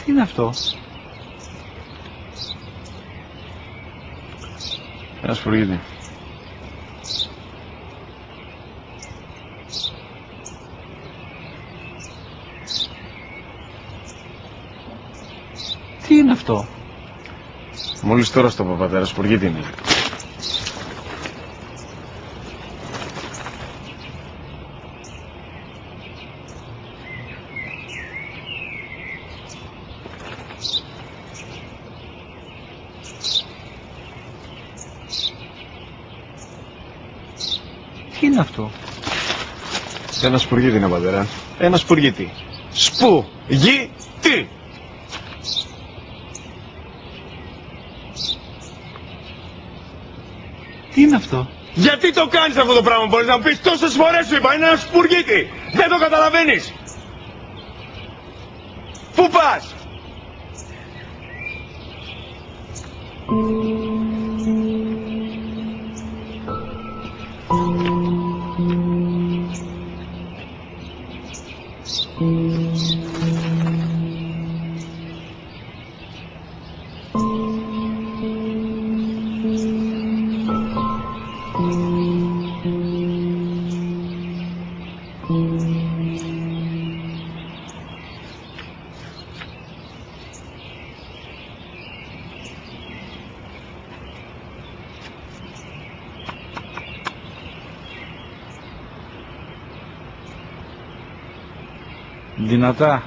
Τι είναι αυτό? Ένα σπουργίτη. Τι είναι αυτό? Μόλις τώρα στο πατέρα, σπουργίτη είναι. Τι είναι αυτό? Ένα σπουργίτη είναι, πατέρα. Ένα σπουργίτη. Σπου-γι-τι! Τι είναι αυτό? Γιατί το κάνεις αυτό το πράγμα, μπορείς να μου πεις? Τόσες φορές σου είπα, είναι ένα σπουργίτη! Δεν το καταλαβαίνεις! Πού πας? Δυνατά.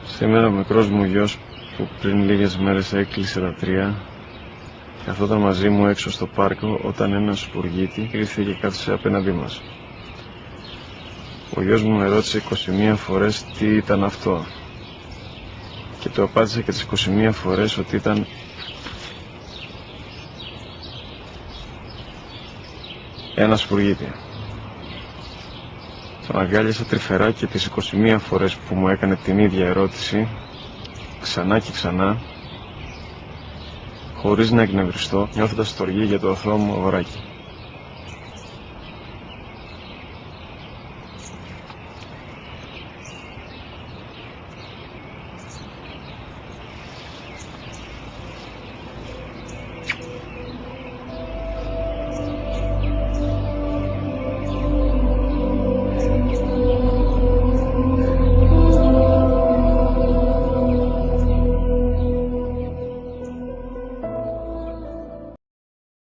Σήμερα ο μικρός μου γιος που πριν λίγες μέρες έκλεισε τα 3 καθόταν μαζί μου έξω στο πάρκο όταν ένας σπουργίτη ήρθε και κάθισε απέναντί μας. Ο γιος μου με ρώτησε 21 φορές τι ήταν αυτό και του απάντησε και τις 21 φορές ότι ήταν ένα σπουργίτη. Τον αγκάλιασα τρυφερά και τις 21 φορές που μου έκανε την ίδια ερώτηση, ξανά και ξανά, χωρίς να εκνευριστώ, νιώθοντας στοργή για το αθώο μου αγοράκι.